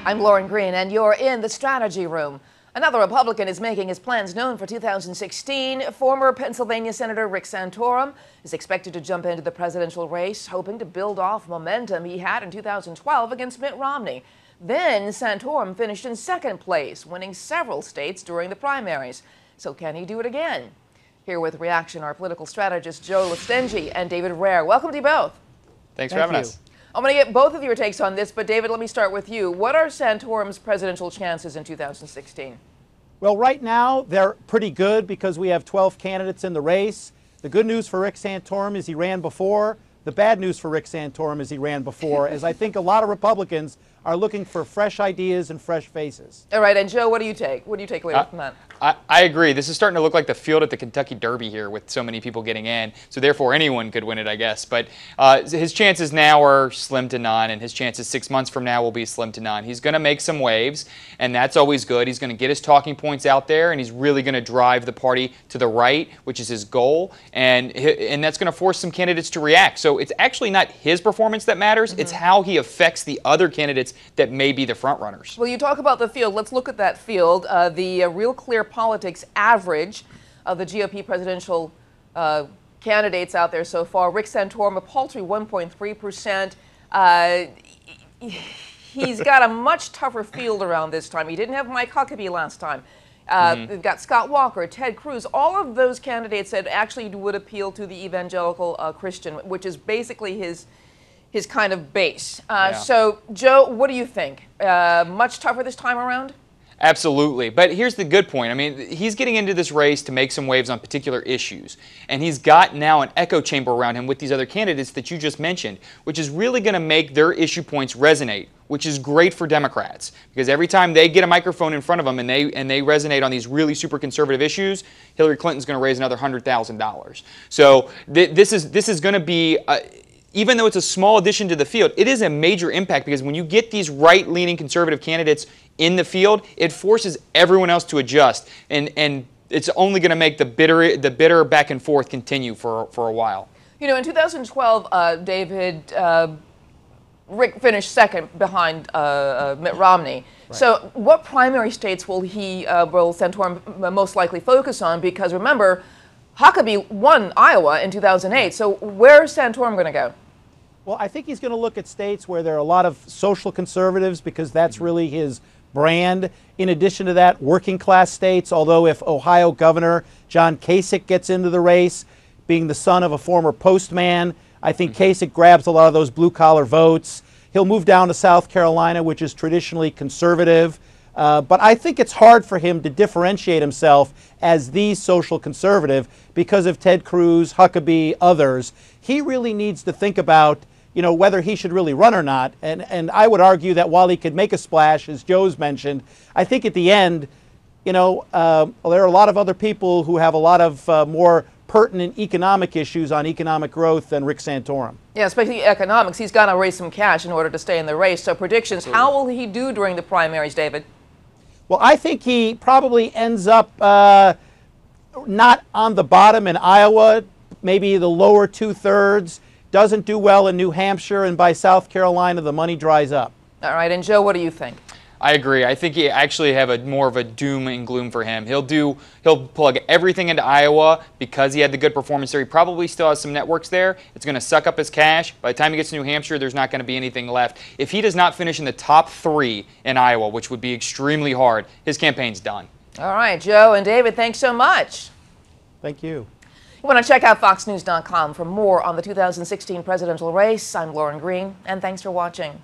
I'm Lauren Green, and you're in the strategy room. Another Republican is making his plans known for 2016. Former Pennsylvania Senator Rick Santorum is expected to jump into the presidential race, hoping to build off momentum he had in 2012 against Mitt Romney. Then Santorum finished in second place, winning several states during the primaries. So can he do it again? Here with reaction are political strategists Joe Lestingi and David Rehr. Welcome to you both. Thanks for having us. I'm going to get both of your takes on this, but David, let me start with you. What are Santorum's presidential chances in 2016? Well, right now, they're pretty good because we have 12 candidates in the race. The good news for Rick Santorum is he ran before. The bad news for Rick Santorum is he ran before, as I think a lot of Republicans are looking for fresh ideas and fresh faces. All right, and Joe, what do you take? What do you take away from that? I agree. This is starting to look like the field at the Kentucky Derby here with so many people getting in. So therefore, anyone could win it, I guess. But his chances now are slim to none, and his chances 6 months from now will be slim to none. He's going to make some waves, and that's always good. He's going to get his talking points out there, and he's really going to drive the party to the right, which is his goal. And that's going to force some candidates to react. So it's actually not his performance that matters. It's how he affects the other candidates that may be the front runners. Well, you talk about the field. Let's look at that field. The Real Clear Politics average of the GOP presidential candidates out there so far. Rick Santorum, a paltry 1.3%. He's got a much tougher field around this time. He didn't have Mike Huckabee last time. They've got Scott Walker, Ted Cruz, all of those candidates that actually would appeal to the evangelical Christian, which is basically his kind of base. So, Joe, what do you think? Much tougher this time around? Absolutely. But here's the good point. I mean, he's getting into this race to make some waves on particular issues. And he's got now an echo chamber around him with these other candidates that you just mentioned, which is really going to make their issue points resonate, which is great for Democrats. Because every time they get a microphone in front of them and they resonate on these really super conservative issues, Hillary Clinton's going to raise another $100,000. So this is going to be... even though it's a small addition to the field, it is a major impact because when you get these right-leaning conservative candidates in the field, it forces everyone else to adjust, and it's only going to make the bitter back and forth continue for a while. You know, in 2012, David, Rick finished second behind Mitt Romney. Right. So, what primary states will Santorum most likely focus on? Because remember, Huckabee won Iowa in 2008. So, where's Santorum going to go? Well, I think he's going to look at states where there are a lot of social conservatives because that's really his brand. In addition to that, working class states, although if Ohio Governor John Kasich gets into the race, being the son of a former postman, I think Kasich grabs a lot of those blue collar votes. He'll move down to South Carolina, which is traditionally conservative. But I think it's hard for him to differentiate himself as the social conservative because of Ted Cruz, Huckabee, others. He really needs to think about whether he should really run or not. And I would argue that while he could make a splash, as Joe's mentioned, I think at the end, there are a lot of other people who have a lot of more pertinent economic issues on economic growth than Rick Santorum. Yeah, especially economics. He's got to raise some cash in order to stay in the race. So predictions, how will he do during the primaries, David? Well, I think he probably ends up not on the bottom in Iowa, maybe the lower two-thirds. Doesn't do well in New Hampshire, and by South Carolina, the money dries up. All right, and Joe, what do you think? I agree. I think he actually have more of a doom and gloom for him. He'll plug everything into Iowa because he had the good performance there. He probably still has some networks there. It's going to suck up his cash. By the time he gets to New Hampshire, there's not going to be anything left. If he does not finish in the top 3 in Iowa, which would be extremely hard, his campaign's done. All right, Joe and David, thanks so much. Thank you. You want to check out FoxNews.com for more on the 2016 presidential race. I'm Lauren Green, and thanks for watching.